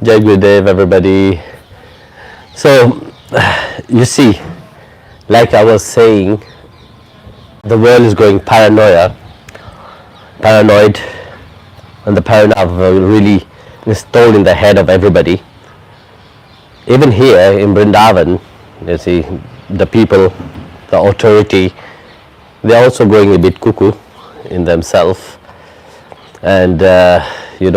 Jai Gurudev, everybody. So, you see, like I was saying, the world is going paranoid, and the paranoia really installed in the head of everybody. Even here in Vrindavan, you see, the people, the authority, they're also going a bit cuckoo in themselves. And if you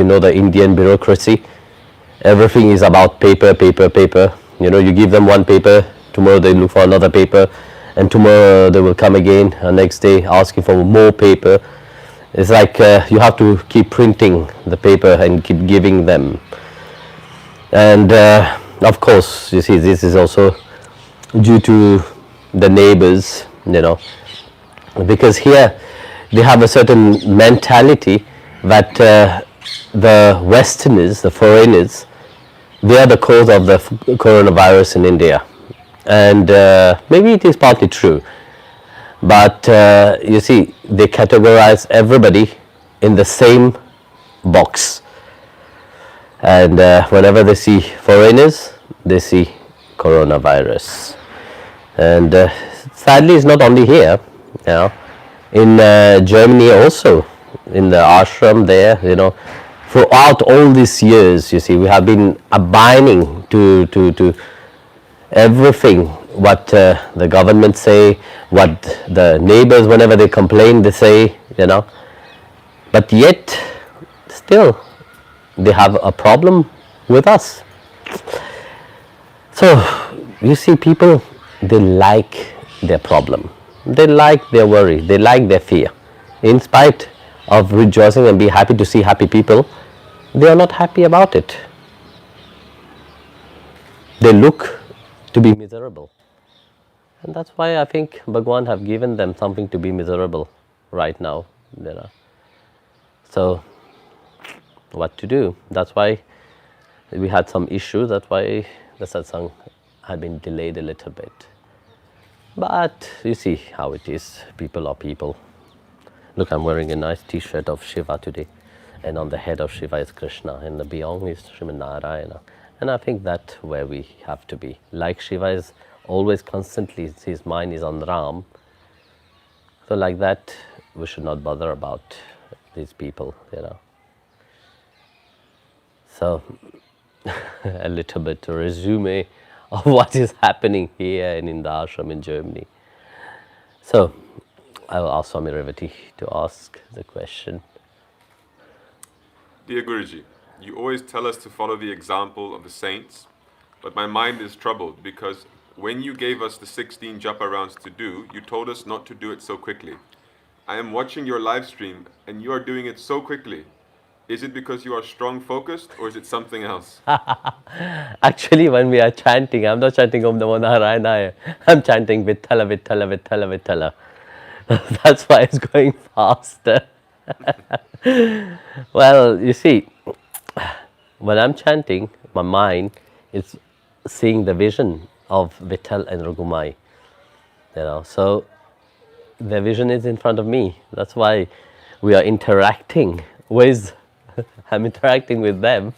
know the Indian bureaucracy, everything is about paper, paper, paper. You give them one paper, tomorrow they look for another paper, and tomorrow they will come again, next day asking for more paper. It's like you have to keep printing the paper and keep giving them. And of course, you see, this is also due to the neighbors, because here they have a certain mentality that the Westerners, the foreigners, they are the cause of the coronavirus in India. And maybe it is partly true, but you see, they categorize everybody in the same box. And whenever they see foreigners, they see coronavirus. And sadly, it's not only here, in Germany also, in the ashram there, throughout all these years, you see, we have been abiding to everything what the government say, what the neighbors, whenever they complain, they say, but yet still they have a problem with us. So you see, people, they like their problem, they like their worry, they like their fear. In spite of rejoicing and be happy to see happy people, they are not happy about it. They look to be miserable. And that's why I think Bhagwan have given them something to be miserable right now. So what to do? That's why we had some issues. That's why the satsang had been delayed a little bit. But you see how it is. People are people. Look, I'm wearing a nice t-shirt of Shiva today. And on the head of Shiva is Krishna. And the beyond is Srimad Narayana. And I think that's where we have to be. Like Shiva is always constantly, his mind is on Ram. So like that, we should not bother about these people, So, a little bit to resume of what is happening here and in the ashram in Germany. So, I will ask Swami Revati to ask the question. Dear Guruji, you always tell us to follow the example of the saints, but my mind is troubled because when you gave us the 16 japa rounds to do, you told us not to do it so quickly. I am watching your live stream and you are doing it so quickly. Is it because you are strong focused or is it something else? Actually, when we are chanting, I'm not chanting Om Namo Narayana, I'm chanting Vitthala, Vitthala, Vitthala, Vitthala. That's why it's going faster. Well, you see, when I'm chanting, my mind is seeing the vision of Vitthal and Ragumai. So the vision is in front of me. That's why we are interacting with, I'm interacting with them.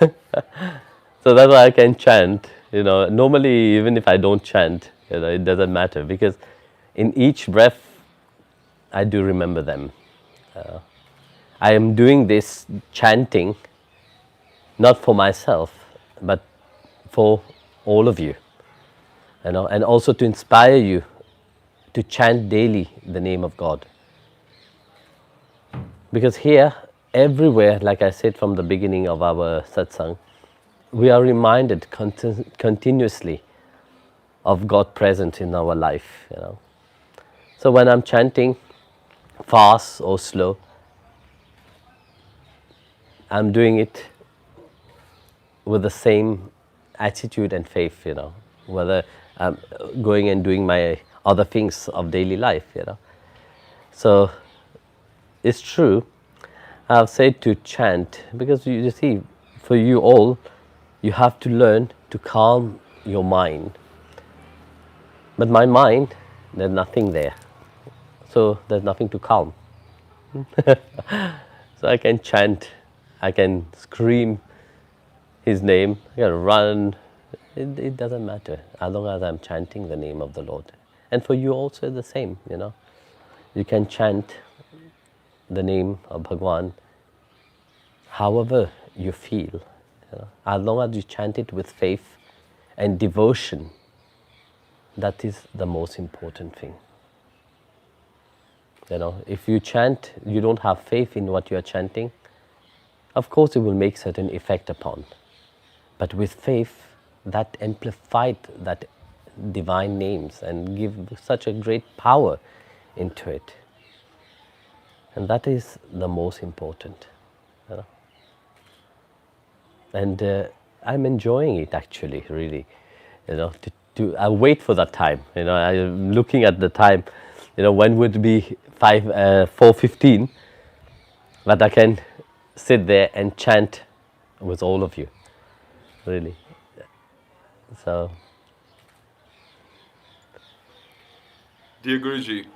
So that's why I can chant. Normally, even if I don't chant, it doesn't matter, because in each breath, I do remember them. I am doing this chanting not for myself, but for all of you, and also to inspire you to chant daily the name of God. Because here, everywhere, like I said from the beginning of our satsang, we are reminded continuously of God present in our life. So when I'm chanting, fast or slow, I'm doing it with the same attitude and faith, whether I'm going and doing my other things of daily life, So it's true, I've said to chant, because you see, for you all, you have to learn to calm your mind. But my mind, there's nothing there. So there's nothing to calm. So I can chant I can scream His name, I can run. It doesn't matter as long as I'm chanting the name of the Lord. And for you also the same, you know. You can chant the name of Bhagwan however you feel. You know. As long as you chant it with faith and devotion, that is the most important thing. You know, if you chant, you don't have faith in what you are chanting, of course it will make certain effect upon. But with faith, that amplified that divine names and give such a great power into it. And that is the most important. You know? And I'm enjoying it actually, really. You know, I wait for that time. You know, I'm looking at the time. You know, when would be 4:15, that I can sit there and chant with all of you. Really. So. Dear Guruji,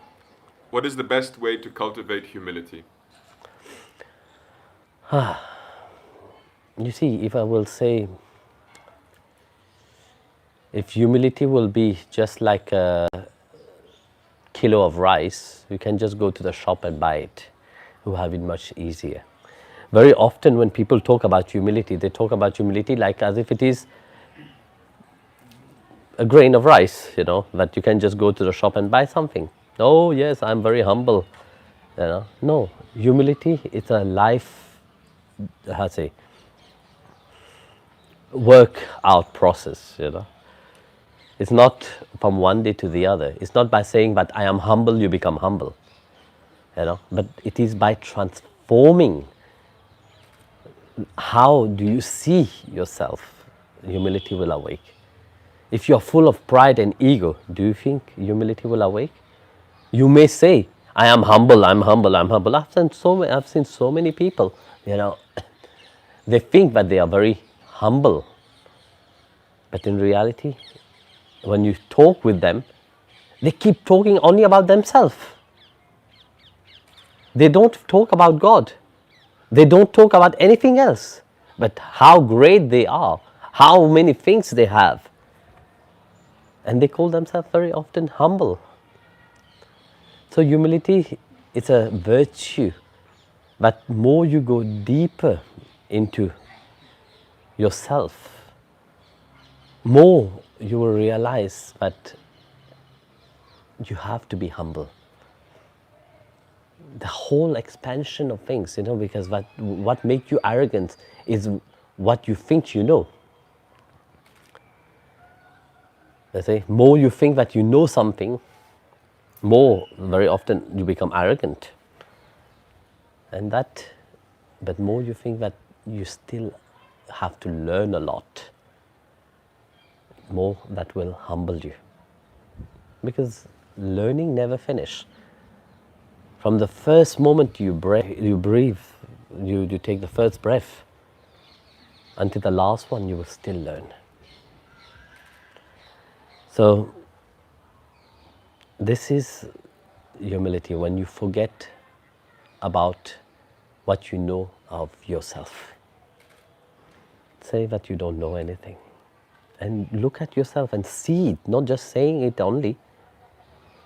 what is the best way to cultivate humility? You see, if I will say, if humility will be just like a kilo of rice, you can just go to the shop and buy it. You have it much easier. Very often when people talk about humility, they talk about humility like as if it is a grain of rice, you know, that you can just go to the shop and buy something. Oh yes, I'm very humble. You know? No, humility is a life, how to say, work out process, you know. It's not from one day to the other. It's not by saying, but I am humble, you become humble. You know, but it is by transforming. How do you see yourself? Humility will awake. If you're full of pride and ego, do you think humility will awake? You may say, I am humble, I'm humble, I'm humble. I've seen so many people, you know, they think that they are very humble. But in reality, when you talk with them, they keep talking only about themselves. They don't talk about God. They don't talk about anything else. But how great they are, how many things they have. And they call themselves very often humble. So humility is a virtue. But more you go deeper into yourself, more you will realize that you have to be humble. The whole expansion of things, you know, because what makes you arrogant is what you think you know. They say, more you think that you know something, more, very often, you become arrogant. But more you think that you still have to learn a lot, more that will humble you. Because learning never finishes. From the first moment you breathe, you take the first breath, until the last one you will still learn. So, this is humility, when you forget about what you know of yourself. Say that you don't know anything. And look at yourself and see it, not just saying it only,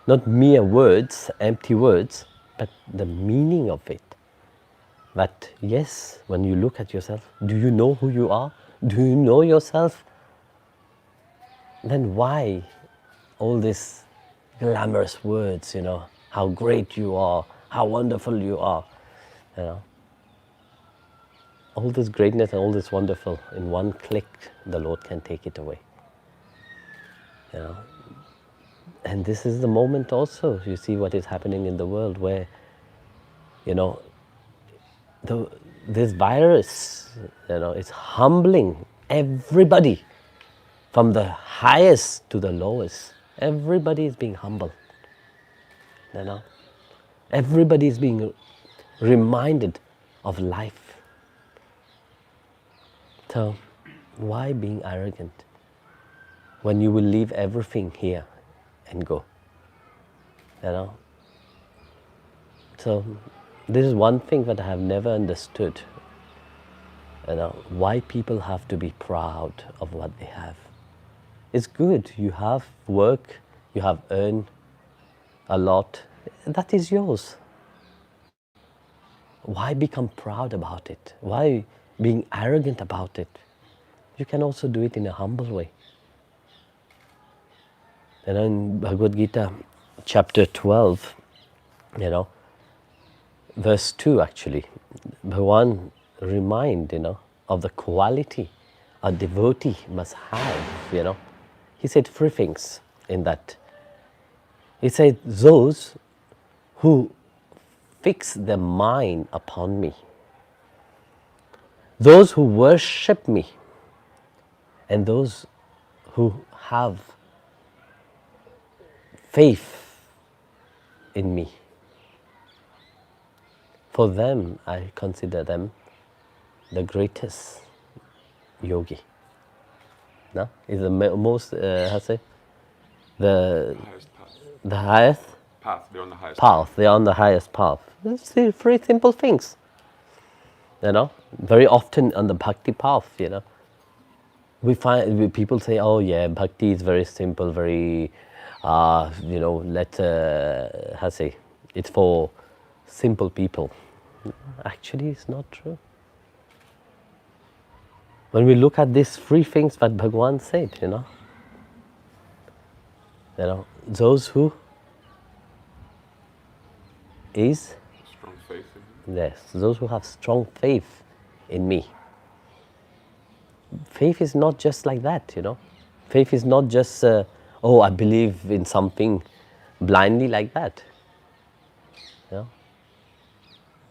not mere words, empty words, but the meaning of it. That yes, when you look at yourself, do you know who you are? Do you know yourself? Then why all these glamorous words, you know, how great you are, how wonderful you are, you know. All this greatness and all this wonderful, in one click, the Lord can take it away. You know. And this is the moment also, you see what is happening in the world where, you know, this virus, you know, is humbling everybody, from the highest to the lowest. Everybody is being humble, you know. Everybody is being reminded of life. So, why being arrogant when you will leave everything here and go? You know? So, this is one thing that I have never understood. Why people have to be proud of what they have. It's good, you have work, you have earned a lot, that is yours. Why become proud about it? Why being arrogant about it? You can also do it in a humble way. And in Bhagavad Gita, chapter 12, verse 2 actually, Bhagavan remind, of the quality a devotee must have, He said three things in that. He said, those who fix their mind upon me, those who worship me, and those who have faith in me. For them, I consider them the greatest yogi. No? Is the most, how to say, the highest path. They're on the highest path. They're on the highest path. It's three simple things. Very often on the bhakti path, we find people say, "Oh yeah, bhakti is very simple, very, how to say, it's for simple people." Actually, it's not true. When we look at these three things that Bhagavan said, those who is strong faith in him. Yes, those who have strong faith in me. Faith is not just like that, Faith is not just, I believe in something blindly like that.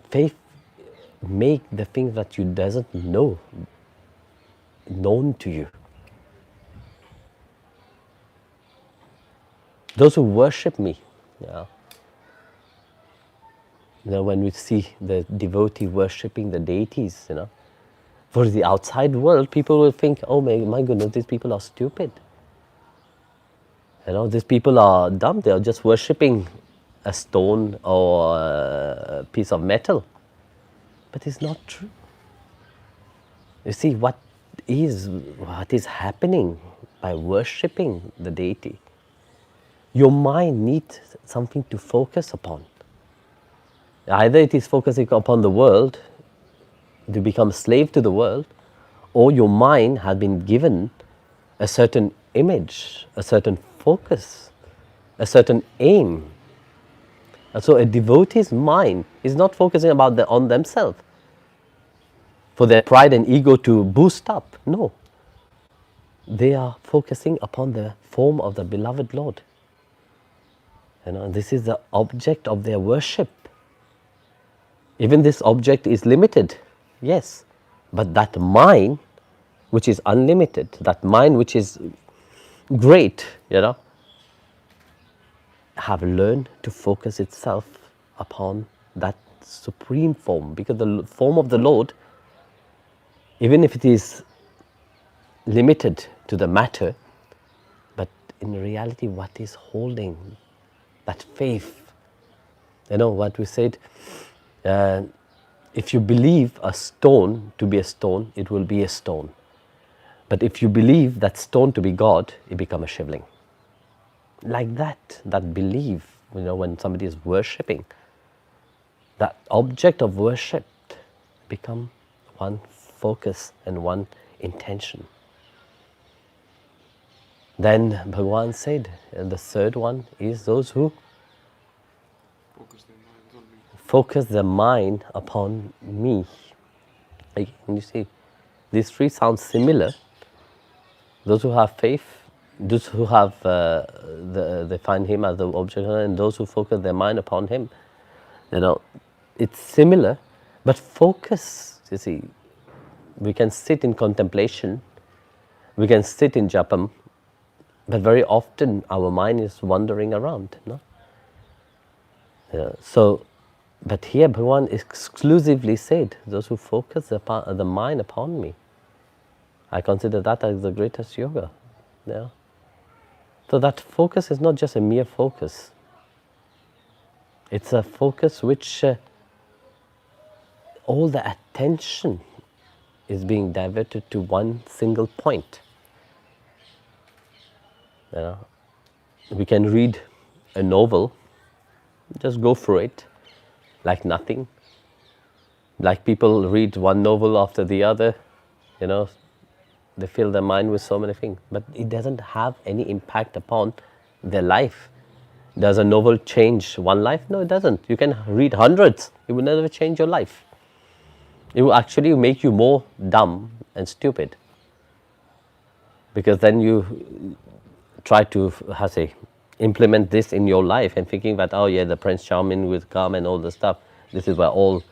Faith make the things that you doesn't know known to you. Those who worship me, when we see the devotee worshipping the deities, for the outside world, people will think, "Oh my goodness, these people are stupid. These people are dumb. They are just worshipping a stone or a piece of metal." But it's not true. You see, what is happening by worshipping the deity? Your mind needs something to focus upon. Either it is focusing upon the world, to become a slave to the world, or your mind has been given a certain image, a certain focus, a certain aim. And so a devotee's mind is not focusing on themselves for their pride and ego to boost up. No. They are focusing upon the form of the beloved Lord. This is the object of their worship. Even this object is limited, yes, but that mind which is unlimited, that mind which is great, have learned to focus itself upon that supreme form, because the form of the Lord, even if it is limited to the matter, but in reality what is holding that faith, what we said, if you believe a stone to be a stone, it will be a stone. But if you believe that stone to be God, it becomes a shivling. Like that belief, when somebody is worshipping, that object of worship become one focus and one intention. Then Bhagavan said, and the third one is those who focus their mind upon me. Like, you see, these three sound similar. Those who have faith, those who have, they find him as the object, and those who focus their mind upon him. It's similar, but focus, you see, we can sit in contemplation, we can sit in japam, but very often our mind is wandering around. But here Bhagavan exclusively said, those who focus the mind upon me, I consider that as the greatest yoga. So that focus is not just a mere focus. It's a focus which all the attention is being diverted to one single point. You know, we can read a novel, just go through it like nothing. Like people read one novel after the other, you know, they fill their mind with so many things, but it doesn't have any impact upon their life. Does a novel change one life? No, it doesn't. You can read hundreds, it will never change your life. It will actually make you more dumb and stupid, because then you try to, how to say, implement this in your life and thinking that, oh yeah, the Prince Charming will come and all the stuff. This is where all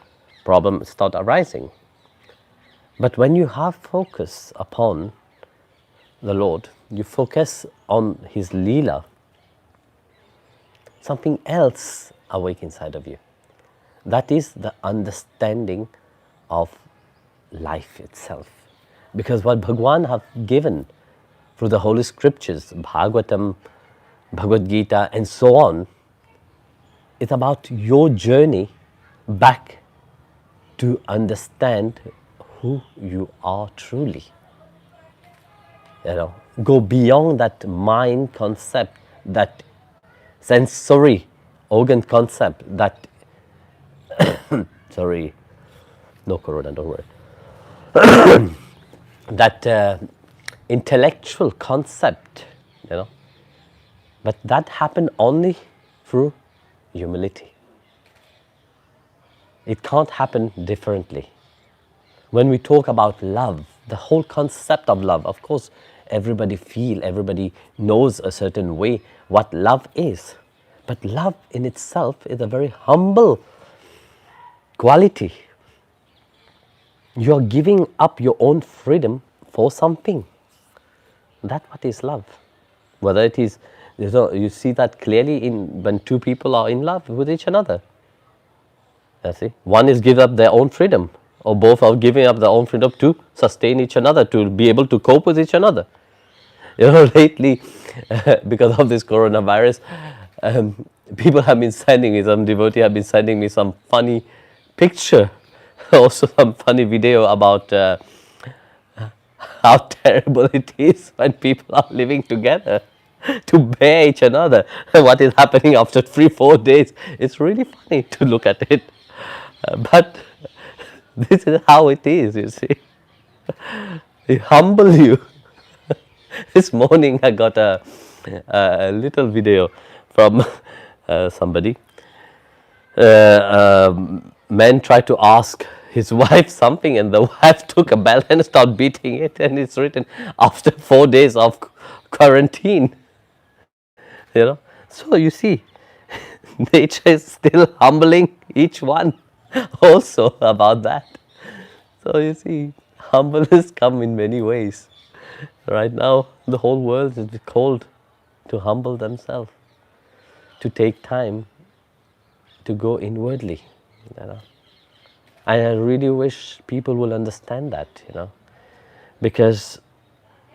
problems start arising. But when you have focus upon the Lord, you focus on His Leela, something else awake inside of you. That is the understanding of life itself. Because what Bhagwan have given through the Holy Scriptures, Bhagavatam, Bhagavad Gita and so on, it's about your journey back to understand who you are truly. You know, go beyond that mind concept, that sensory organ concept, that sorry, no corona, don't worry. That intellectual concept, you know, but that happened only through humility. It can't happen differently. When we talk about love, the whole concept of love, of course, everybody everybody knows a certain way what love is. But love in itself is a very humble quality. You're giving up your own freedom for something. That's what is love. Whether it is, you see that clearly in when two people are in love with each another. You see, one is giving up their own freedom, or both are giving up their own freedom to sustain each other, to be able to cope with each another. You know, lately, because of this coronavirus, people have been sending me, some devotee have been sending me some funny picture, also some funny video about how terrible it is when people are living together to bear each another. What is happening after 3-4 days? It's really funny to look at it. But this is how it is, you see. It humbles you. This morning I got a little video from somebody. Man tried to ask his wife something, and the wife took a bell and started beating it, and it's written after 4 days of quarantine. You know, so you see, nature is still humbling each one also about that. So you see, humbleness come in many ways. Right now, the whole world is called to humble themselves, to take time to go inwardly. You know, and I really wish people will understand that. You know, because,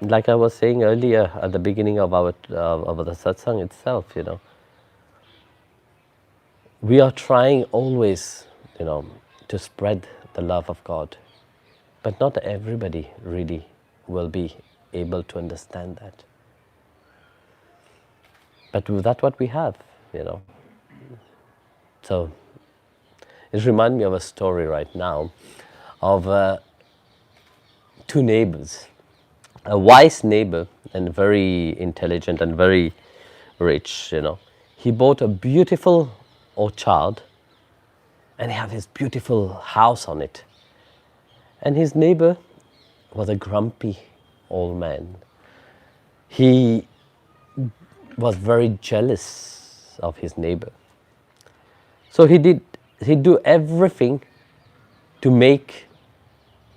like I was saying earlier at the beginning of our of the satsang itself, you know, we are trying always, you know, to spread the love of God, but not everybody really will be able to understand that. But that's what we have, you know. So it reminds me of a story right now of two neighbors. A wise neighbor and very intelligent and very rich, you know. He bought a beautiful orchard and he had his beautiful house on it. And his neighbor was a grumpy old man. He was very jealous of his neighbor. So he'd do everything to make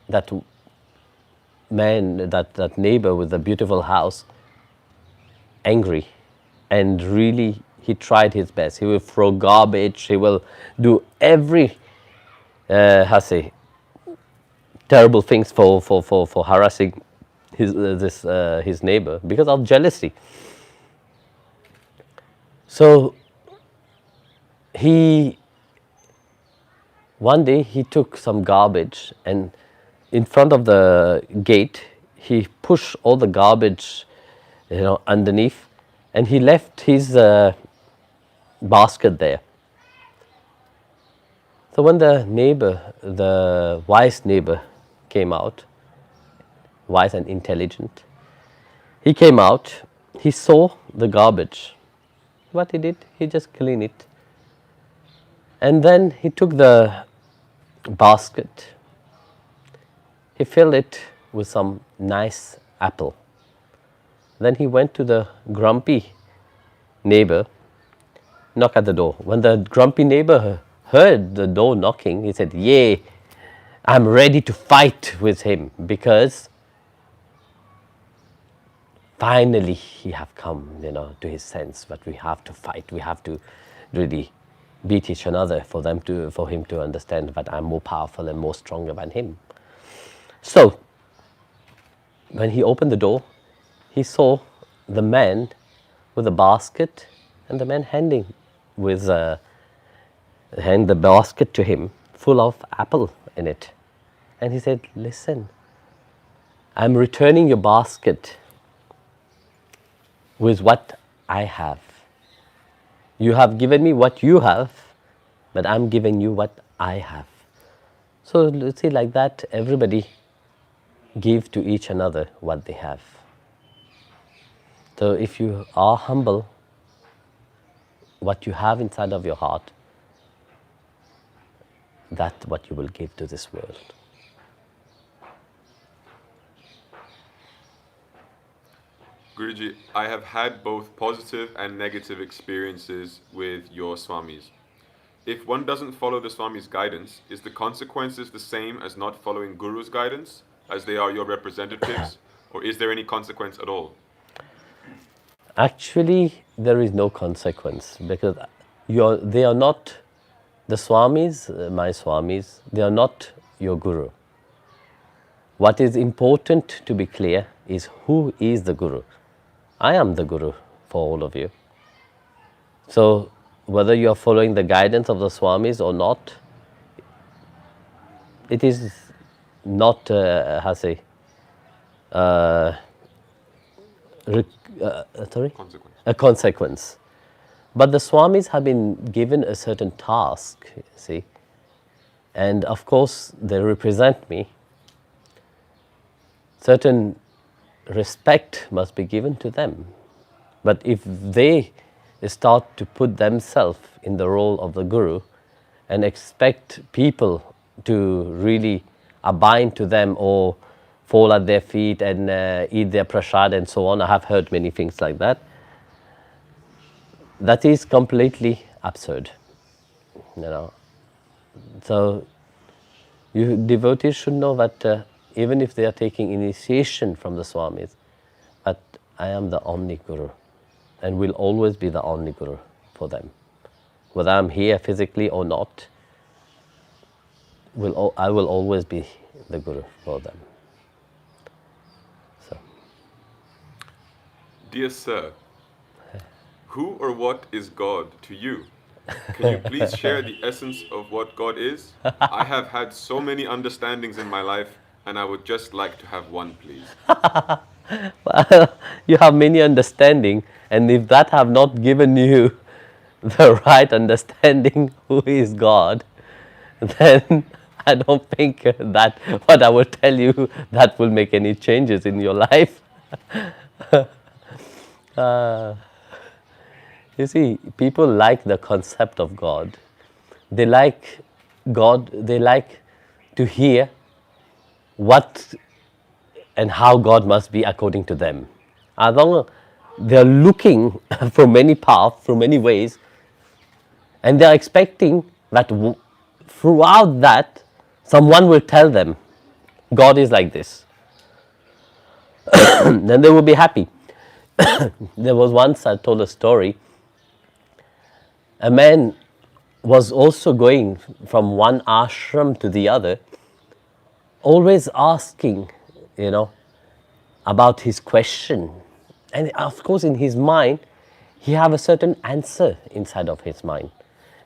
that man, that neighbor with the beautiful house, angry. And really, he tried his best. He will throw garbage, he will do every, terrible things for harassing his neighbor because of jealousy. So one day he took some garbage and in front of the gate, he pushed all the garbage, underneath, and he left his basket there. So when the neighbor, the wise neighbor came out, wise and intelligent, he came out, he saw the garbage. What he did, he just cleaned it. And then he took the basket, he filled it with some nice apple. Then he went to the grumpy neighbor, knock at the door. When the grumpy neighbor heard the door knocking, he said, "Yay, I'm ready to fight with him because finally he have come, to his sense. But we have to fight. We have to really beat each another for him to understand that I'm more powerful and more stronger than him." So when he opened the door, he saw the man with a basket, and the man hand the basket to him full of apple in it. And he said, "Listen, I'm returning your basket with what I have. You have given me what you have, but I'm giving you what I have." So let's see, like that, everybody give to each another what they have. So if you are humble, what you have inside of your heart, that's what you will give to this world. Guruji, I have had both positive and negative experiences with your Swamis. If one doesn't follow the Swami's guidance, is the consequences the same as not following Guru's guidance, as they are your representatives, or is there any consequence at all? Actually, there is no consequence, because they are not the Swamis, my Swamis, they are not your Guru. What is important to be clear is who is the Guru. I am the Guru for all of you. So whether you are following the guidance of the Swamis or not, it is not, sorry? A consequence. But the Swamis have been given a certain task, you see, and of course they represent me. Certain respect must be given to them. But if they start to put themselves in the role of the Guru and expect people to really abide to them or fall at their feet and eat their prasad and so on, I have heard many things like that. That is completely absurd, So you devotees should know that even if they are taking initiation from the Swamis, but I am the only Guru and will always be the only Guru for them. Whether I'm here physically or not, I will always be the Guru for them. So. Dear Sir, who or what is God to you? Can you please share the essence of what God is? I have had so many understandings in my life, and I would just like to have one, please. Well, you have many understanding, and if that have not given you the right understanding who is God, then I don't think that what I will tell you that will make any changes in your life. You see, people like the concept of God. They like God, they like to hear what and how God must be according to them. As long as they are looking for many paths, for many ways, and they are expecting that throughout that, someone will tell them, God is like this. Then they will be happy. There was once, I told a story, a man was also going from one ashram to the other, always asking, about his question. And of course in his mind, he have a certain answer inside of his mind.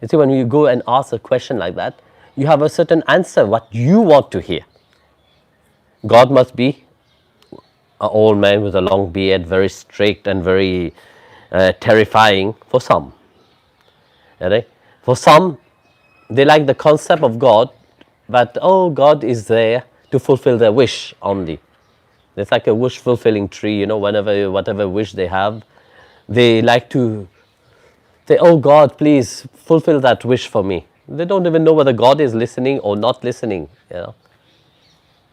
You see, when you go and ask a question like that, you have a certain answer, what you want to hear. God must be an old man with a long beard, very strict and very terrifying for some. Right? For some, they like the concept of God, but oh, God is there to fulfill their wish only. It's like a wish fulfilling tree, you know, whatever wish they have, they like to say, oh God, please fulfill that wish for me. They don't even know whether God is listening or not listening, you know.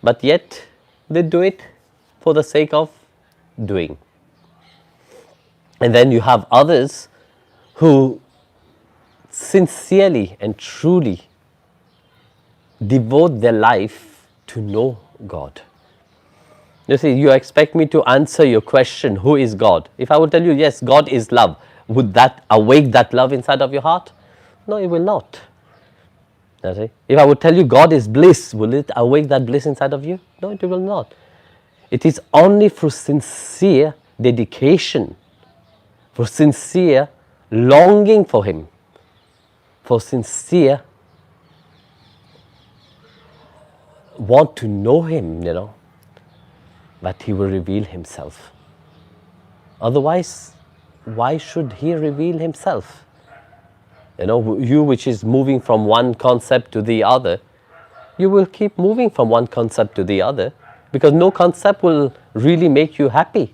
But yet, they do it for the sake of doing. And then you have others who sincerely and truly devote their life to know God. You see, you expect me to answer your question, who is God? If I will tell you, yes, God is love, would that awake that love inside of your heart? No, it will not. You see? If I would tell you God is bliss, will it awake that bliss inside of you? No, it will not. It is only through sincere dedication, for sincere longing for Him, for sincere want to know Him, you know, that He will reveal Himself. Otherwise, why should He reveal Himself? You know, you which is moving from one concept to the other, you will keep moving from one concept to the other, because no concept will really make you happy.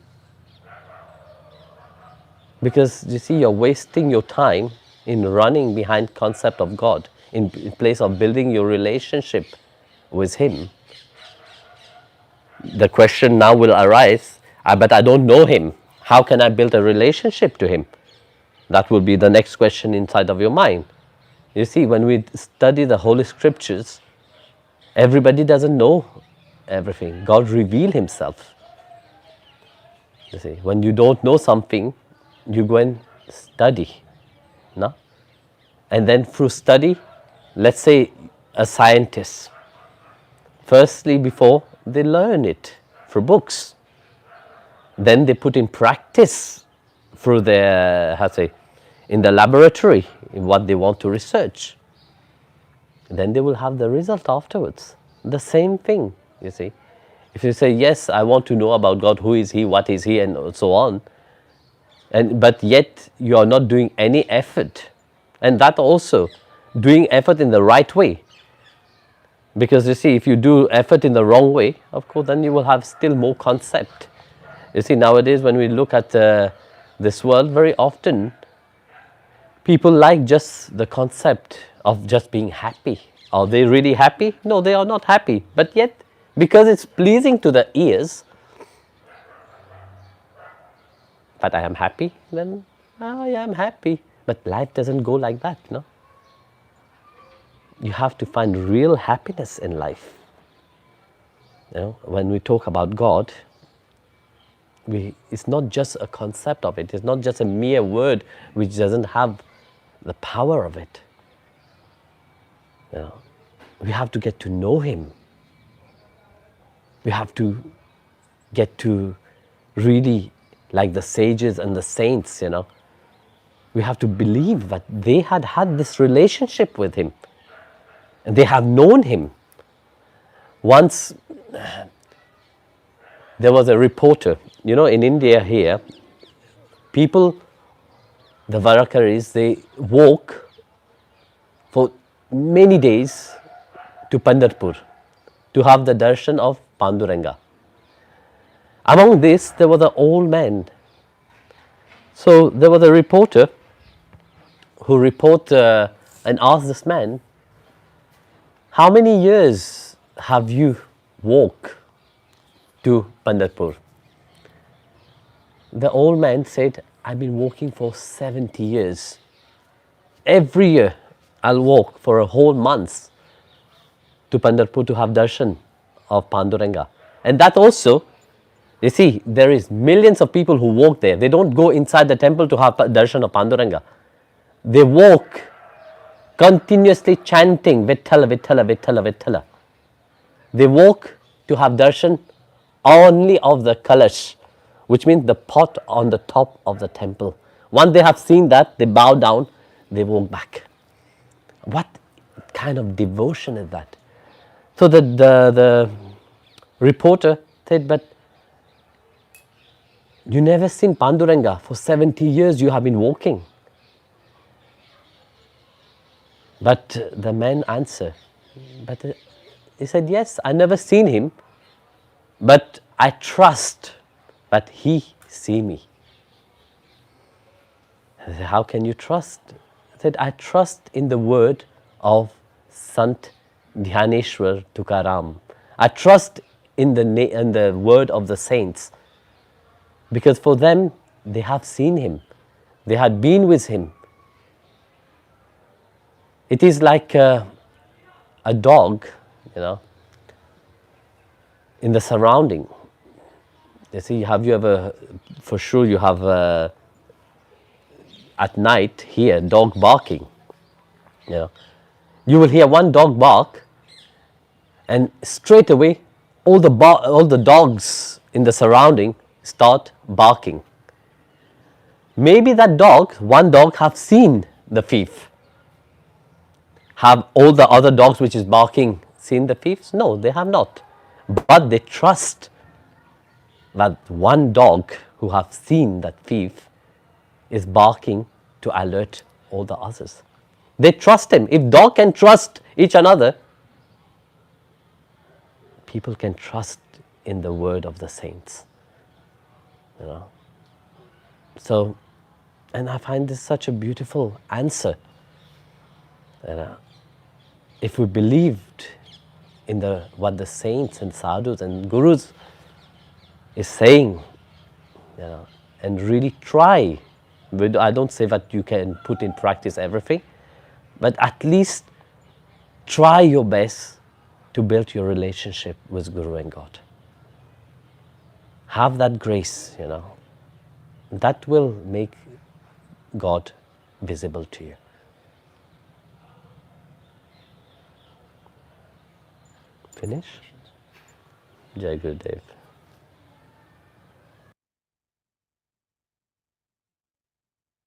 Because you see, you're wasting your time in running behind concept of God, in place of building your relationship with Him. The question now will arise, but I don't know Him. How can I build a relationship to Him? That will be the next question inside of your mind. You see, when we study the Holy Scriptures, everybody doesn't know everything. God reveals Himself. You see, when you don't know something, you go and study. No? And then through study, let's say a scientist, firstly, before they learn it through books, then they put in practice through their, in the laboratory, in what they want to research. Then they will have the result afterwards. The same thing, you see. If you say, yes, I want to know about God, who is He, what is He, and so on, but yet you are not doing any effort, and that also, doing effort in the right way. Because you see, if you do effort in the wrong way, of course, then you will have still more concept. You see, nowadays when we look at this world, very often people like just the concept of just being happy. Are they really happy? No, they are not happy. But yet, because it's pleasing to the ears, but I am happy, then I am happy. But life doesn't go like that, no? You have to find real happiness in life. You know, when we talk about God, it's not just a concept of it. It's not just a mere word which doesn't have the power of it. You know, we have to get to know Him. We have to get to really, like the sages and the saints, you know, we have to believe that they had had this relationship with Him. And they have known Him. Once, there was a reporter, you know, in India here, people, the Varakaris, they walk for many days to Pandharpur to have the darshan of Panduranga. Among this, there was an old man. So there was a reporter who reported and asked this man, how many years have you walked to Pandharpur? The old man said, I've been walking for 70 years. Every year I'll walk for a whole month to Pandharpur to have darshan of Panduranga. And that also, you see, there is millions of people who walk there. They don't go inside the temple to have darshan of Panduranga. They walk continuously chanting Vitthala, Vitthala, Vitthala, Vitthala. They walk to have darshan only of the kalash, which means the pot on the top of the temple. Once they have seen that, they bow down, they walk back. What kind of devotion is that? So the Reporter said, but you never seen Panduranga. For 70 years you have been walking. But the man answered, but he said, yes, I never seen him, but I trust that he see me. I said, how can you trust? I said, I trust in the word of Sant Dhyaneshwar Tukaram. I trust in the word of the saints. Because for them, they have seen him. They had been with him. It is like a dog, in the surrounding. You see, have you ever, for sure you have at night hear dog barking. You will hear one dog bark, and straight away all the dogs in the surrounding start barking. Maybe that one dog have seen the thief. Have all the other dogs which is barking seen the thieves? No, they have not. But they trust that one dog who have seen that thief is barking to alert all the others. They trust him. If dog can trust each another, people can trust in the word of the saints. So, and I find this such a beautiful answer. If we believed in what the saints and sadhus and gurus is saying, and really try. I don't say that you can put in practice everything, but at least try your best to build your relationship with Guru and God. Have that grace, that will make God visible to you. Finish? Jai Gurudev.